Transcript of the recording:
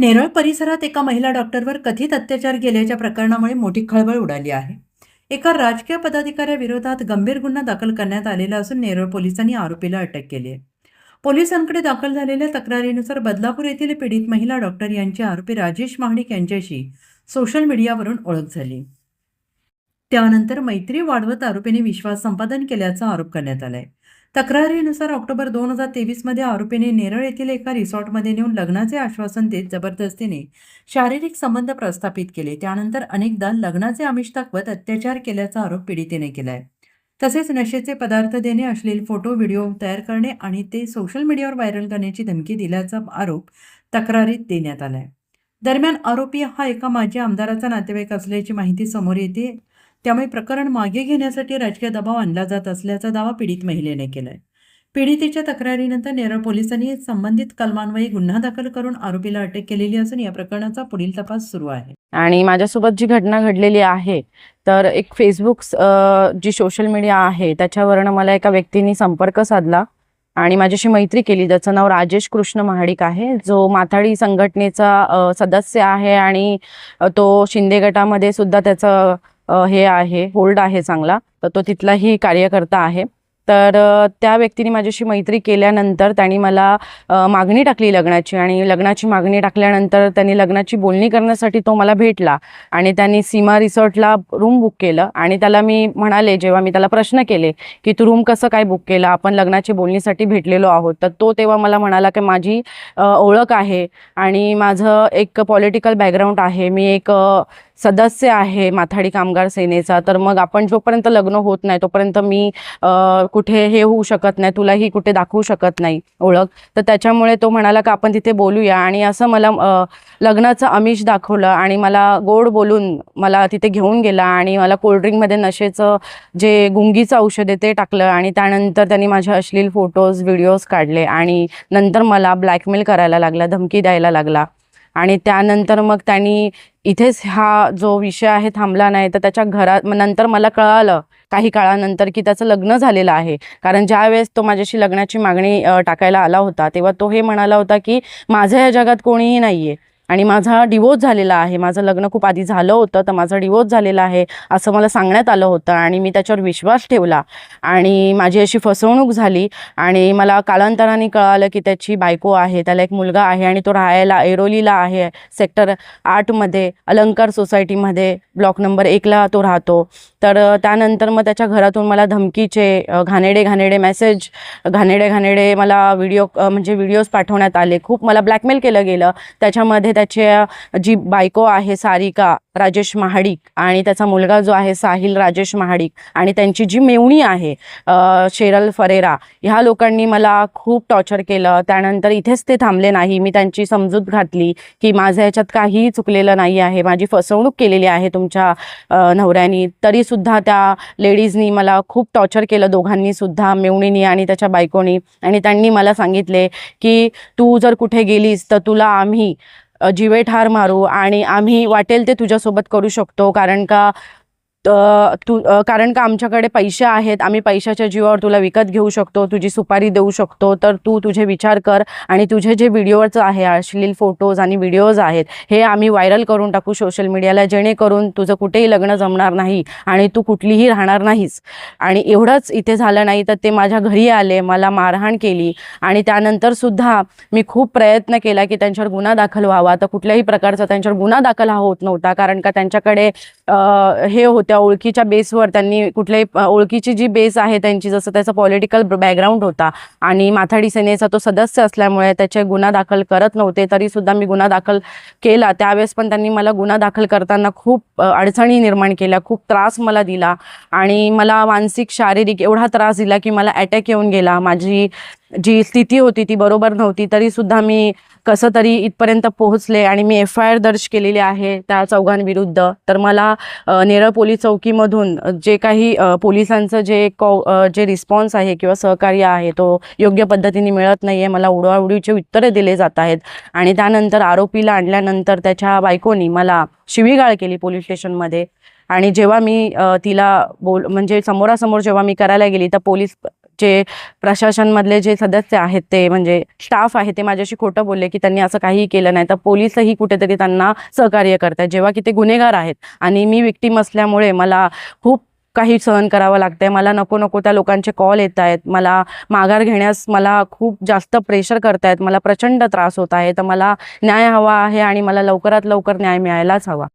नेरळ परिसरात एका महिला डॉक्टरवर कथित अत्याचार केल्याच्या प्रकरणामुळे मोठी खळबळ उडाली आहे. एका राजकीय पदाधिकाऱ्याविरोधात गंभीर गुन्हा दाखल करण्यात आलेला असून नेरळ पोलिसांनी आरोपीला अटक केली आहे. पोलिसांकडे दाखल झालेल्या तक्रारीनुसार बदलापूर येथील पीडित महिला डॉक्टर यांची आरोपी राजेश महाडिक यांच्याशी सोशल मीडियावरून ओळख झाली. त्यानंतर मैत्री वाढवत आरोपीने विश्वास संपादन केल्याचा आरोप करण्यात आलाय. तक्रारीनुसार ऑक्टोबर 2023 मध्ये आरोपीने नेरळ येथील एका रिसॉर्टमध्ये नेऊन लग्नाचे आश्वासन देत जबरदस्तीने शारीरिक संबंध प्रस्थापित केले. त्यानंतर अनेकदा लग्नाचे आमिष दाखवत अत्याचार केल्याचा आरोप पीडितेने केलाय. तसेच नशेचे पदार्थ देणे, अश्लील फोटो व्हिडिओ तयार करणे आणि ते सोशल मीडियावर व्हायरल करण्याची धमकी दिल्याचा आरोप तक्रारीत देण्यात आलाय. दरम्यान आरोपी हा एका माजी आमदाराचा नातेवाईक असल्याची माहिती समोर येते. त्यामुळे प्रकरण मागे घेण्यासाठी राजकीय दबाव आणला जात असल्याचा दावा पीडित महिलेने केलाय. पीडितेच्या तक्रारीनंतर नेरळ पोलिसांनी संबंधित कलमान्वये गुन्हा दाखल करून आरोपीला अटक केलेली असून या प्रकरणाचा पुढील तपास सुरू आहे. आणि माझ्यासोबत जी घटना घडलेली आहे तर एक फेसबुक जी सोशल मीडिया आहे त्याच्यावरनं मला एका व्यक्तीने संपर्क साधला आणि माझ्याशी मैत्री केली. त्याचं नाव राजेश कृष्ण महाडिक आहे, जो माथाडी संघटनेचा सदस्य आहे आणि तो शिंदे गटामध्ये सुद्धा त्याचं हे आहे, होल्ड आहे चांगला, तर तो तिथलाही कार्यकर्ता आहे. तर त्या व्यक्तीने माझ्याशी मैत्री केल्यानंतर त्यांनी मला मागणी टाकली लग्नाची, आणि लग्नाची मागणी टाकल्यानंतर त्यांनी लग्नाची बोलणी करण्यासाठी तो मला भेटला आणि त्यांनी सीमा रिसॉर्टला रूम बुक केलं. आणि त्याला मी म्हणाले, जेव्हा मी त्याला प्रश्न केले की तू रूम कसं काय बुक केलं, आपण लग्नाची बोलणीसाठी भेटलेलो आहोत, तर तो तेव्हा मला म्हणाला की माझी ओळख आहे आणि माझं एक पॉलिटिकल बॅकग्राऊंड आहे, मी एक सदस्य आहे माथाडी कामगार सेनेचा, तर मग आपण जोपर्यंत लग्न होत नाही तोपर्यंत मी कुठे हे होऊ शकत नाही, तुलाही कुठे दाखवू शकत नाही ओळख. तर त्याच्यामुळे तो म्हणाला की आपण तिथे बोलूया, आणि असं मला लग्नाचं आमिष दाखवलं आणि मला गोड बोलून मला तिथे घेऊन गेला आणि मला कोल्ड्रिंकमध्ये नशेचं जे गुंगीचं औषध आहे ते टाकलं. आणि त्यानंतर त्यांनी माझे अश्लील फोटोज व्हिडिओज काढले आणि नंतर मला ब्लॅकमेल करायला लागला, धमकी द्यायला लागला. आणि त्यानंतर मग त्यांनी इथेच हा जो विषय आहे थांबला नाही, तर त्याच्या घरात नंतर मला कळालं काही काळानंतर की त्याचं लग्न झालेलं आहे. कारण ज्यावेळेस तो माझ्याशी लग्नाची मागणी टाकायला आला होता तेव्हा तो हे म्हणाला होता की माझं या जगात कोणीही नाही आहे आणि माझा डिवोर्स झालेला आहे, माझं लग्न खूप आधी झालं होतं तर माझा डिवोर्स झालेला आहे असं मला सांगण्यात आलं होतं. आणि मी त्याच्यावर विश्वास ठेवला आणि माझी अशी फसवणूक झाली. आणि मला कालांतराने कळालं की त्याची बायको आहे, त्याला एक मुलगा आहे आणि तो राहायला ऐरोलीला आहे, सेक्टर 8मध्ये अलंकार सोसायटीमध्ये ब्लॉक नंबर 1ला तो राहतो. तर त्यानंतर मग त्याच्या घरातून मला धमकीचे घाणेरडे मेसेज, घाणेरडे मला व्हिडिओज पाठवण्यात आले. खूप मला ब्लॅकमेल केलं गेलं. त्याच्यामध्ये त्याची जी बायको आहे सारिका राजेश महाडिक आणि त्याचा मुलगा जो आहे साहिल राजेश महाडिक आणि त्यांची जी मेवणी आहे शेरल फरेरा, ह्या लोकांनी मला खूप टॉर्चर केलं. त्यानंतर इथेच ते थांबले नाही, मी त्यांची समजूत घातली की माझ्या ह्याच्यात काहीही चुकलेलं नाही आहे, माझी फसवणूक केलेली आहे तुमच्या नवऱ्यानी. तरीसुद्धा त्या लेडीजनी मला खूप टॉर्चर केलं, दोघांनी सुद्धा, मेवणीनी आणि त्याच्या बायकोनी. आणि त्यांनी मला सांगितले की तू जर कुठे गेलीस तर तुला आम्ही जीवेठार मारू आणि आम्ही वाटेल ते तुझ्यासोबत करू शकतो, कारण का आमच्याकडे पैसे आहेत, आम्ही पैशाच्या जीवावर तुला विकत घेऊ शकतो, तुझी सुपारी देऊ शकतो, तर तू तुझे विचार कर आणि तुझे जे व्हिडिओज आहे, अश्लील फोटोज आणि व्हिडिओज आहेत, हे आम्ही व्हायरल करून टाकू सोशल मीडियाला, जेणेकरून तुझं कुठेही लग्न जमणार नाही आणि तू कुठलीही राहणार नाहीस. आणि एवढंच इथे झालं नाही तर ते माझ्या घरी आले, मला मारहाण केली. आणि त्यानंतर सुद्धा मी खूप प्रयत्न केला की त्यांच्यावर गुन्हा दाखल व्हावा, तर कुठल्याही प्रकारचा त्यांच्यावर गुन्हा दाखल हा होत नव्हता, कारण का त्यांच्याकडे हे त्या ओळखीच्या बेसवर त्यांनी कुठल्याही ओळखीची जी बेस आहे त्यांची, जसं त्याचा पॉलिटिकल बॅकग्राऊंड होता आणि माथाडी सेनेचा तो सदस्य असल्यामुळे त्याचे गुन्हा दाखल करत नव्हते. तरीसुद्धा मी गुन्हा दाखल केला. त्यावेळेस पण त्यांनी मला गुन्हा दाखल करताना खूप अडचणी निर्माण केल्या, खूप त्रास मला दिला आणि मला मानसिक शारीरिक एवढा त्रास दिला की मला अटॅक येऊन गेला. माझी जी स्थिती होती ती बरोबर नव्हती, तरीसुद्धा मी कसं तरी इथपर्यंत पोहोचले आणि मी FIR दर्ज केलेली आहे त्या चौघांविरुद्ध. तर मला नेरळ पोलीस चौकीमधून जे काही पोलिसांचं जे रिस्पॉन्स आहे किंवा सहकार्य आहे तो योग्य पद्धतीने मिळत नाही आहे. मला उडवाउडवीचे उत्तरे दिले जात आहेत. आणि त्यानंतर आरोपीला आणल्यानंतर त्याच्या बायकोनी मला शिवीगाळ केली पोलीस स्टेशनमध्ये. आणि जेव्हा मी तिला म्हणजे समोरासमोर जेव्हा मी करायला गेली तर पोलीस जे प्रशासनमधले जे सदस्य आहेत ते म्हणजे स्टाफ आहे ते माझ्याशी खोटं बोलले की त्यांनी असं काहीही केलं नाही. तर पोलीसही कुठेतरी त्यांना सहकार्य करतात जेव्हा की ते गुन्हेगार आहेत आणि मी विक्टीम असल्यामुळे मला खूप काही सहन करावं लागतंय. मला नको नको त्या लोकांचे कॉल येत आहेत. मला माघार घेण्यास मला खूप जास्त प्रेशर करतायत. मला प्रचंड त्रास होत आहे. तर मला न्याय हवा आहे आणि मला लवकरात लवकर न्याय मिळायलाच हवा.